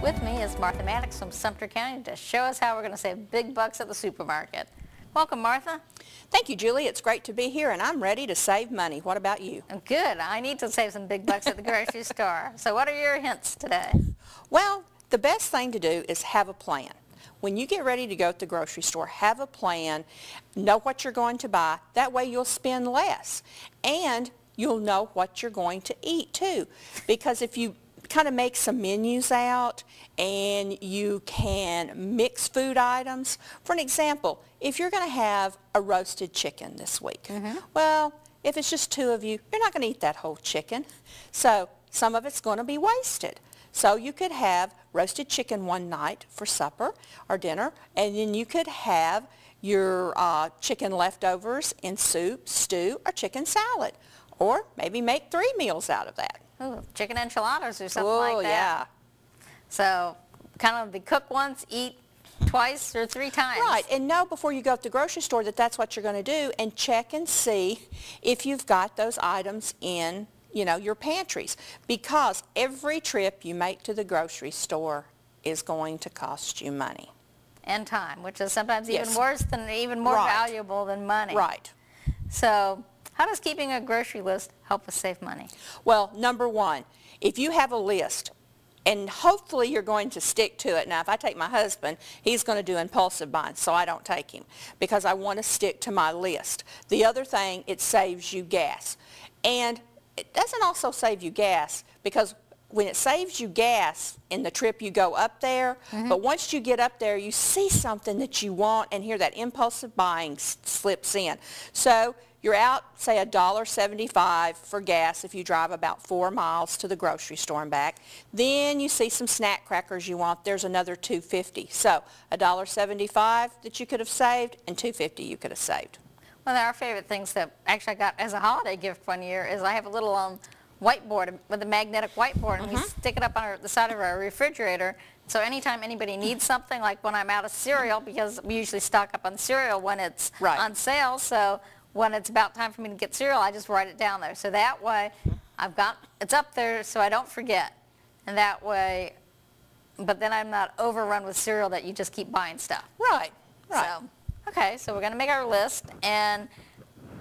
With me is Martha Maddox from Sumter County to show us how we're going to save big bucks at the supermarket. Welcome, Martha. Thank you, Julie. It's great to be here, and I'm ready to save money. What about you? Good. I need to save some big bucks at the grocery store. So what are your hints today? Well, the best thing to do is have a plan. When you get ready to go to the grocery store, have a plan, know what you're going to buy. That way you'll spend less, and you'll know what you're going to eat, too. Because if you kind of make some menus out and you can mix food items. For an example, if you're going to have a roasted chicken this week, well, if it's just two of you, you're not going to eat that whole chicken. So some of it's going to be wasted. So you could have roasted chicken one night for supper or dinner, and then you could have your chicken leftovers in soup, stew, or chicken salad. Or maybe make 3 meals out of that. Ooh, chicken enchiladas or something like that. Yeah. So kind of the cook once, eat twice or 3 times. Right, and know before you go to the grocery store that that's what you're going to do, and check and see if you've got those items in, you know, your pantries. Because every trip you make to the grocery store is going to cost you money. And time, which is sometimes even worse than, even more valuable than money. Right. So how does keeping a grocery list help us save money? Well, number one, if you have a list, and hopefully you're going to stick to it. Now, if I take my husband, he's going to do impulsive buying, so I don't take him because I want to stick to my list. The other thing, it saves you gas. And it doesn't also save you gas because when it saves you gas in the trip you go up there, but once you get up there you see something that you want and here that impulsive buying slips in. So you're out, say $1.75 for gas if you drive about 4 miles to the grocery store and back. Then you see some snack crackers you want, there's another $2.50. So $1.75 that you could have saved and $2.50 you could have saved. One of our favorite things that actually I got as a holiday gift one year is I have a little whiteboard with a magnetic whiteboard, and we stick it up on the side of our refrigerator. So anytime anybody needs something, like when I'm out of cereal, because we usually stock up on cereal when it's on sale, so when it's about time for me to get cereal, I just write it down there. So that way it's up there so I don't forget. And that way, but then I'm not overrun with cereal that you just keep buying stuff. Right. So, okay, so we're going to make our list, and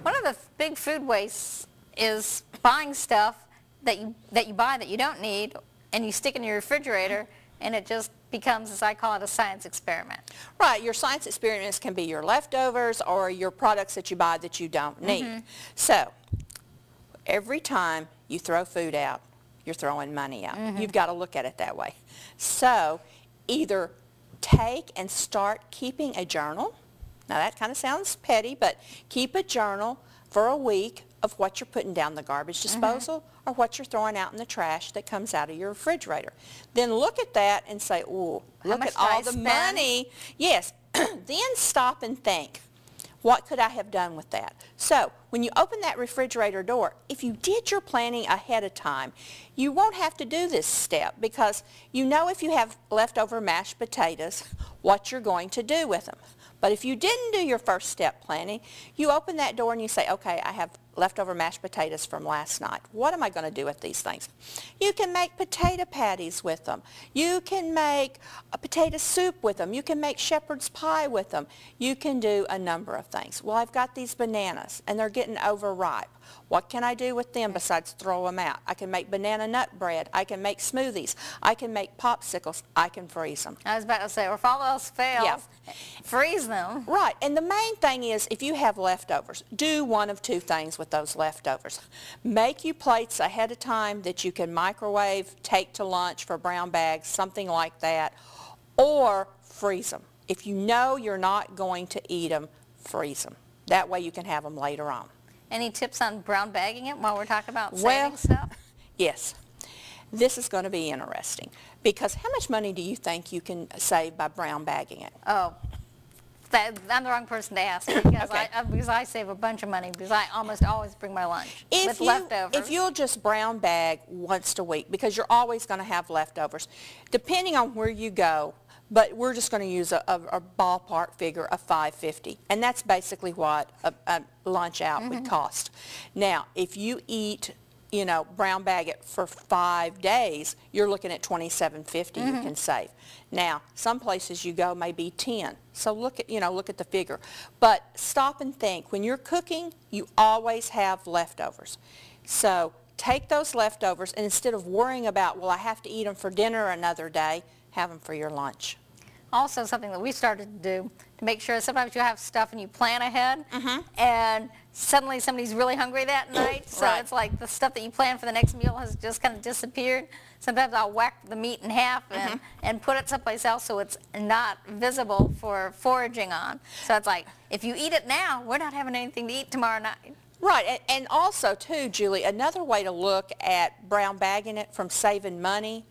one of the big food wastes is buying stuff that you buy that you don't need and you stick in your refrigerator, and it just becomes, as I call it, a science experiment. Right. Your science experiments can be your leftovers or your products that you buy that you don't need. So every time you throw food out, you're throwing money out. You've got to look at it that way. So either take and start keeping a journal. Now that kind of sounds petty, but keep a journal for a week of what you're putting down the garbage disposal or what you're throwing out in the trash that comes out of your refrigerator. Then look at that and say, ooh, look at all the money. Yes. Then stop and think, what could I have done with that? So when you open that refrigerator door, if you did your planning ahead of time, you won't have to do this step because you know if you have leftover mashed potatoes, what you're going to do with them. But if you didn't do your first step planning, you open that door and you say, okay, I have leftover mashed potatoes from last night. What am I going to do with these things? You can make potato patties with them. You can make a potato soup with them. You can make shepherd's pie with them. You can do a number of things. Well, I've got these bananas and they're getting overripe. What can I do with them besides throw them out? I can make banana nut bread. I can make smoothies. I can make popsicles. I can freeze them. I was about to say, or if all else fails, freeze them. Right, and the main thing is if you have leftovers, do one of 2 things with those leftovers. Make you plates ahead of time that you can microwave, take to lunch for brown bags, something like that, or freeze them. If you know you're not going to eat them, freeze them. That way you can have them later on. Any tips on brown bagging it while we're talking about saving stuff? Yes. This is going to be interesting because how much money do you think you can save by brown bagging it? Oh, I'm the wrong person to ask because, because I save a bunch of money because I almost always bring my lunch with leftovers. If you'll just brown bag once a week because you're always going to have leftovers, depending on where you go, but we're just going to use a ballpark figure of $5.50, and that's basically what a lunch out would cost. Now, if you eat you know, brown bag it for 5 days, you're looking at $27.50 you can save. Now, some places you go may be 10. So look at, you know, look at the figure. But stop and think. When you're cooking, you always have leftovers. So take those leftovers, and instead of worrying about, well, I have to eat them for dinner another day, have them for your lunch. Also, something that we started to do to make sure, sometimes you have stuff and you plan ahead, and suddenly somebody's really hungry that night, so it's like the stuff that you planned for the next meal has just kind of disappeared. Sometimes I'll whack the meat in half and put it someplace else so it's not visible for foraging on. So it's like, if you eat it now, we're not having anything to eat tomorrow night. Right, and also too, Julie, another way to look at brown bagging it from saving money,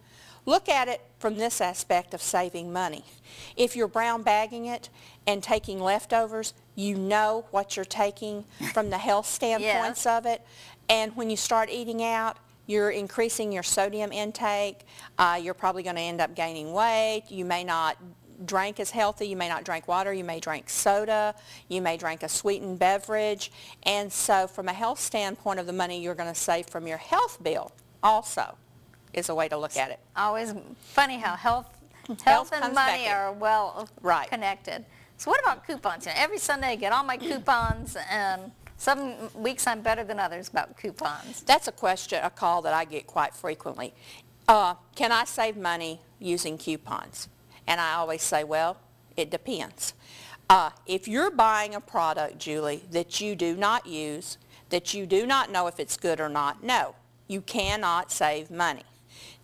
look at it from this aspect of saving money. If you're brown bagging it and taking leftovers, you know what you're taking from the health standpoints of it. And when you start eating out, you're increasing your sodium intake. You're probably going to end up gaining weight. You may not drink as healthy. You may not drink water. You may drink soda. You may drink a sweetened beverage. And so from a health standpoint of the money you're going to save from your health bill also is a way to look at it. Always funny how health and money are well connected. So what about coupons? You know, every Sunday I get all my coupons, and some weeks I'm better than others about coupons. That's a call that I get quite frequently. Can I save money using coupons? And I always say, well, it depends. If you're buying a product, Julie, that you do not use, that you do not know if it's good or not, no, you cannot save money.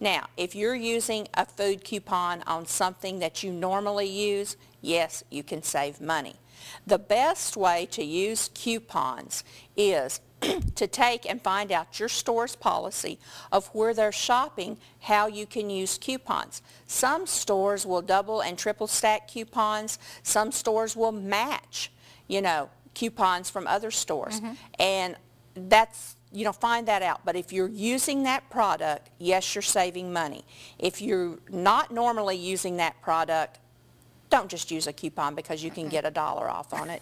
Now, if you're using a food coupon on something that you normally use, yes, you can save money. The best way to use coupons is to take and find out your store's policy of where they're shopping, how you can use coupons. Some stores will double and triple stack coupons. Some stores will match, you know, coupons from other stores. And that's, you know, find that out. But if you're using that product, yes, you're saving money. If you're not normally using that product, don't just use a coupon because you can get $1 off on it.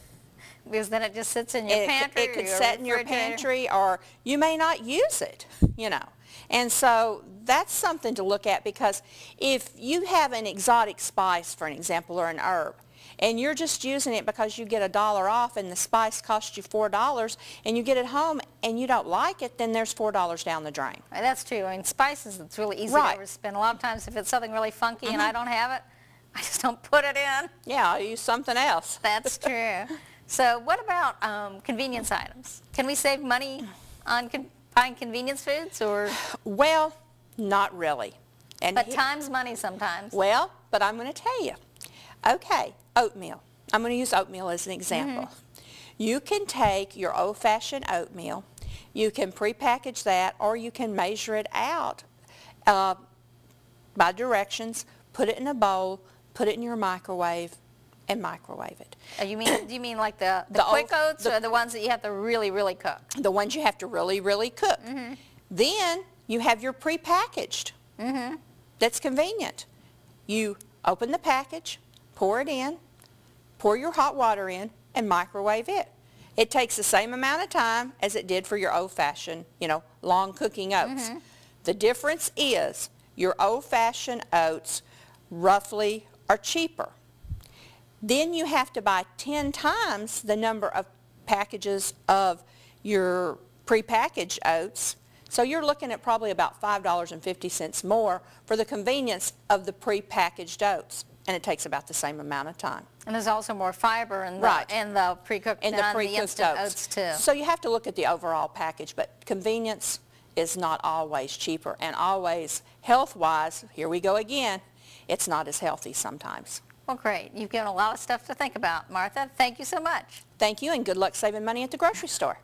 Because then it just sits in your pantry. It could sit in your pantry, or you may not use it, you know. And so that's something to look at, because if you have an exotic spice, for an example, or an herb, and you're just using it because you get $1 off and the spice costs you $4, and you get it home and you don't like it, then there's $4 down the drain. That's true. I mean, spices, it's really easy to overspend. A lot of times if it's something really funky and I don't have it, I just don't put it in. Yeah, I'll use something else. That's true. So what about convenience items? Can we save money on buying convenience foods, or? Well, not really. But time's money sometimes. Well, but I'm going to tell you. Okay, oatmeal. I'm going to use oatmeal as an example. You can take your old-fashioned oatmeal, you can prepackage that, or you can measure it out by directions, put it in a bowl, put it in your microwave, and microwave it. Do you mean like the quick oats, or the ones that you have to really, really cook? The ones you have to really, really cook. Then you have your prepackaged. That's convenient. You open the package, pour it in, pour your hot water in, and microwave it. It takes the same amount of time as it did for your old-fashioned, you know, long cooking oats. The difference is your old-fashioned oats roughly are cheaper. Then you have to buy 10 times the number of packages of your prepackaged oats. So you're looking at probably about $5.50 more for the convenience of the prepackaged oats. And it takes about the same amount of time. And there's also more fiber in the pre-cooked and the instant oats too. So you have to look at the overall package, but convenience is not always cheaper, and always health-wise, here we go again, it's not as healthy sometimes. Well, great. You've given a lot of stuff to think about, Martha. Thank you so much. Thank you, and good luck saving money at the grocery store.